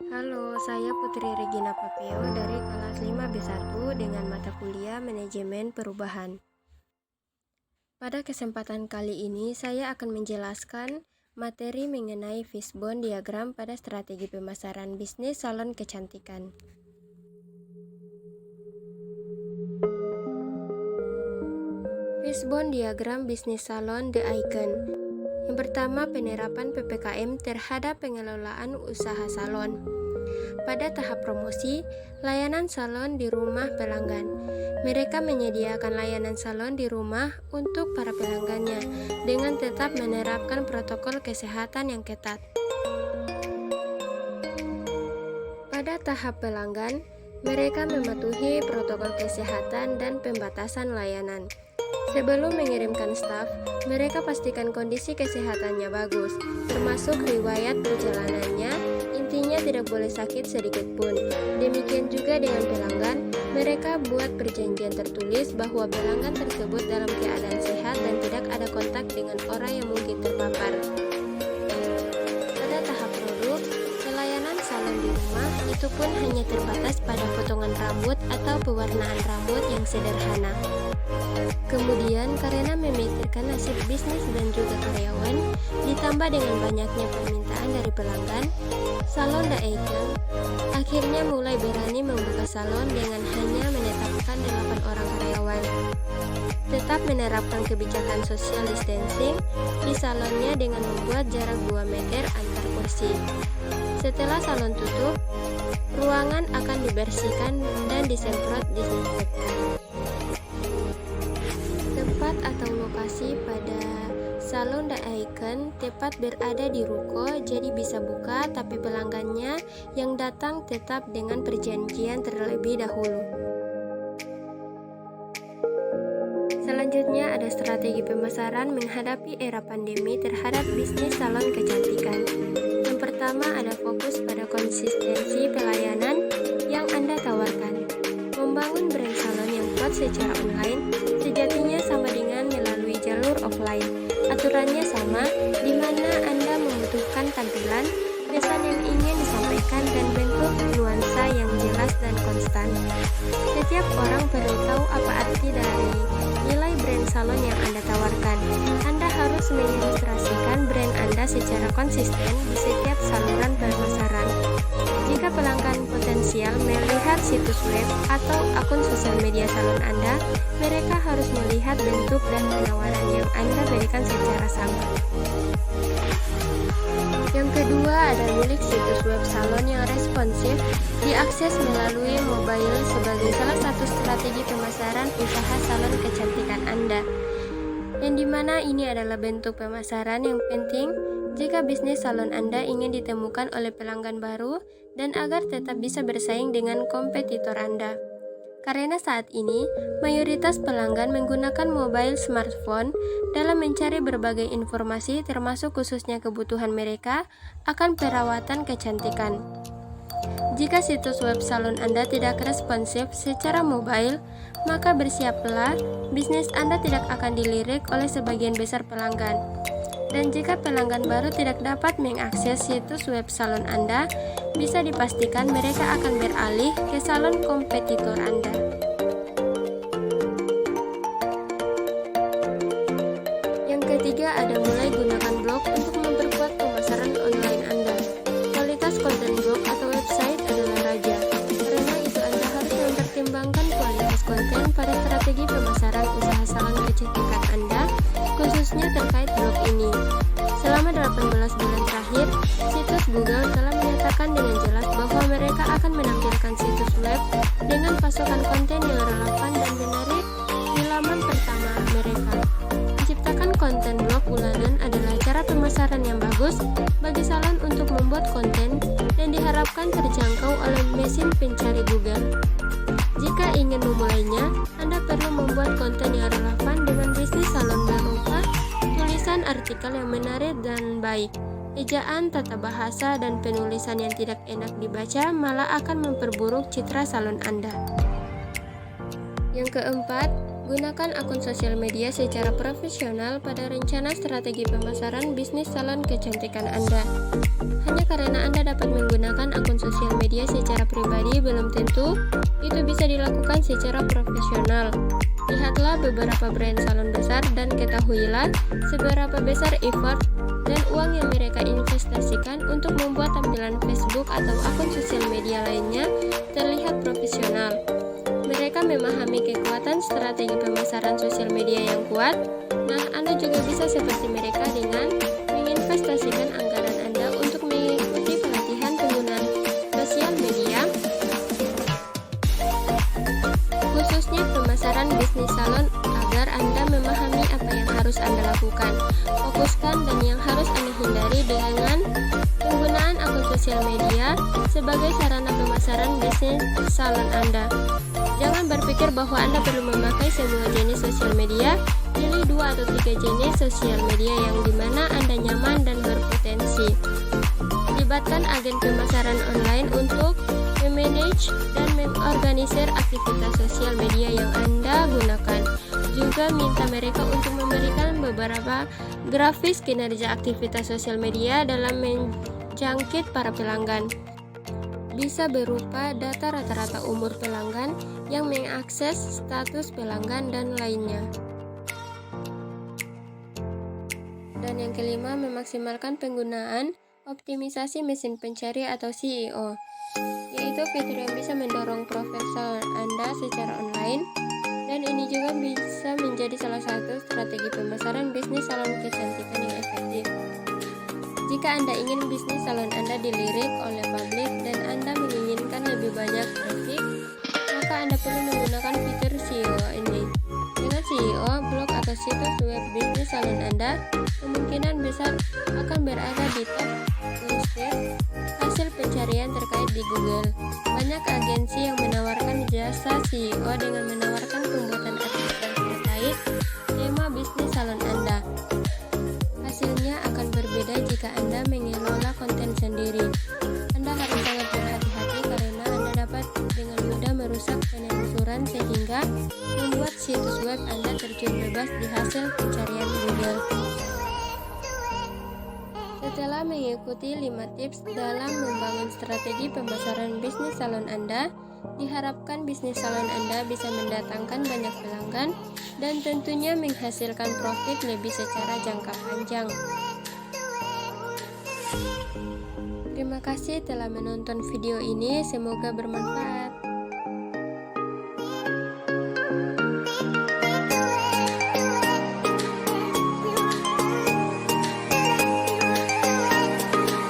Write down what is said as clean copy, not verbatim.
Halo, saya Putri Regina Papeo dari kelas 5B1 dengan mata kuliah Manajemen Perubahan. Pada kesempatan kali ini, saya akan menjelaskan materi mengenai fishbone diagram pada strategi pemasaran bisnis salon kecantikan. Fishbone diagram bisnis salon The Icon. Yang pertama, penerapan PPKM terhadap pengelolaan usaha salon. Pada tahap promosi, layanan salon di rumah pelanggan. Mereka menyediakan layanan salon di rumah untuk para pelanggannya dengan tetap menerapkan protokol kesehatan yang ketat. Pada tahap pelanggan, mereka mematuhi protokol kesehatan dan pembatasan layanan. Sebelum mengirimkan staf, mereka pastikan kondisi kesehatannya bagus, termasuk riwayat perjalanannya. Intinya tidak boleh sakit sedikit pun. Demikian juga dengan pelanggan, mereka buat perjanjian tertulis bahwa pelanggan tersebut dalam keadaan sehat dan tidak ada kontak dengan orang yang mungkin terpapar. Pada tahap produk, pelayanan salon di rumah itu pun hanya terbatas pada potongan rambut atau pewarnaan rambut yang sederhana. Kemudian, karena memikirkan nasib bisnis dan juga karyawan, ditambah dengan banyaknya permintaan dari pelanggan, Salon The Icon akhirnya mulai berani membuka salon dengan hanya menetapkan 8 orang karyawan. Tetap menerapkan kebijakan social distancing di salonnya dengan membuat jarak 2 meter antar kursi. Setelah salon tutup, ruangan akan dibersihkan dan disemprot disinfektan. Tempat atau lokasi pada Salon The Icon tepat berada di ruko, jadi bisa buka, tapi pelanggannya yang datang tetap dengan perjanjian terlebih dahulu. Selanjutnya ada strategi pemasaran menghadapi era pandemi terhadap bisnis salon kecantikan. Yang pertama ada fokus pada konsistensi pelayanan yang Anda tawarkan. Membangun brand salon yang kuat secara online sejatinya sama dengan melalui jalur offline. Aturannya sama, di mana Anda membutuhkan tampilan, pesan yang ingin disampaikan, dan bentuk nuansa yang jelas dan konstan. Setiap orang perlu tahu apa arti dari nilai brand salon yang Anda tawarkan. Anda harus mengilustrasikan brand Anda secara konsisten di setiap saluran pemasaran. Jika pelanggan potensial melihat situs web atau akun sosial media salon Anda, mereka harus melihat bentuk dan penawaran yang Anda berikan secara sama. Yang kedua ada milik situs web salon yang responsif, diakses melalui mobile sebagai salah satu strategi pemasaran usaha salon kecantikan Anda. Yang dimana ini adalah bentuk pemasaran yang penting jika bisnis salon Anda ingin ditemukan oleh pelanggan baru dan agar tetap bisa bersaing dengan kompetitor Anda. Karena saat ini, mayoritas pelanggan menggunakan mobile smartphone dalam mencari berbagai informasi termasuk khususnya kebutuhan mereka akan perawatan kecantikan. Jika situs web salon Anda tidak responsif secara mobile, maka bersiaplah, bisnis Anda tidak akan dilirik oleh sebagian besar pelanggan. Dan jika pelanggan baru tidak dapat mengakses situs web salon Anda, bisa dipastikan mereka akan beralih ke salon kompetitor Anda. Yang ketiga ada mulai gunakan blog untuk memperkuat pemasaran online Anda. Kualitas konten blog atau website adalah raja. Karena itu Anda harus mempertimbangkan kualitas konten pada strategi pemasaran usaha salon kecantikan Anda, khususnya terkait blog ini. Selama 18 bulan terakhir, situs Google telah menyatakan dengan jelas bahwa mereka akan menampilkan situs web dengan pasokan konten yang relevan dan menarik di laman pertama mereka. Menciptakan konten blog bulanan adalah cara pemasaran yang bagus bagi salon untuk membuat konten dan diharapkan terjangkau oleh mesin pencari Google. Jika ingin memulainya, Anda perlu membuat konten yang relevan dengan bisnis salon berupa tulisan artikel yang menarik dan baik. Ejaan, tata bahasa, dan penulisan yang tidak enak dibaca malah akan memperburuk citra salon Anda. Yang keempat, gunakan akun sosial media secara profesional pada rencana strategi pemasaran bisnis salon kecantikan Anda. Hanya karena Anda dapat menggunakan akun sosial media secara pribadi belum tentu itu bisa dilakukan secara profesional. Lihatlah beberapa brand salon besar dan ketahuilah seberapa besar effort dan uang yang mereka investasikan untuk membuat tampilan Facebook atau akun sosial media lainnya terlihat profesional. Mereka memahami kekuatan strategi pemasaran sosial media yang kuat. Nah, Anda juga bisa seperti mereka dengan menginvestasikan anggaran Anda untuk mengikuti pelatihan penggunaan sosial media, khususnya pemasaran bisnis salon, agar Anda memahami apa yang harus Anda lakukan, fokuskan dan yang harus Anda hindari dengan penggunaan akun sosial media sebagai sarana pemasaran bisnis salon Anda. Jangan berpikir bahwa Anda perlu memakai semua jenis sosial media. Pilih 2 atau 3 jenis sosial media yang dimana Anda nyaman dan berpotensi. Libatkan agen pemasaran online untuk memanage dan mengorganisir aktivitas sosial media yang Anda gunakan. Juga minta mereka untuk memberikan beberapa grafis kinerja aktivitas sosial media dalam menjangkit para pelanggan. Bisa berupa data rata-rata umur pelanggan yang mengakses status pelanggan dan lainnya. Dan yang kelima, memaksimalkan penggunaan optimisasi mesin pencari atau SEO, yaitu fitur yang bisa mendorong profil salon Anda secara online, dan ini juga bisa menjadi salah satu strategi pemasaran bisnis salon kecantikan yang efektif. Jika Anda ingin bisnis salon Anda dilirik oleh publik dan Anda menginginkan lebih banyak traffic, maka Anda perlu menggunakan fitur SEO ini. Dengan SEO, blog atau situs web bisnis salon Anda kemungkinan besar akan berada di top listed hasil pencarian terkait di Google. Banyak agensi yang menawarkan jasa SEO dengan menawarkan pembuatan artikel terkait tema bisnis salon Anda. Hasilnya akan berbeda jika Anda mengelola konten sendiri. Anda harus sangat berhati-hati karena Anda dapat dengan mudah merusak penelusuran sehingga membuat situs web Anda terjun bebas di hasil pencarian Google. Setelah mengikuti 5 tips dalam membangun strategi pemasaran bisnis salon Anda, diharapkan bisnis salon Anda bisa mendatangkan banyak pelanggan dan tentunya menghasilkan profit lebih secara jangka panjang. Terima kasih telah menonton video ini, semoga bermanfaat.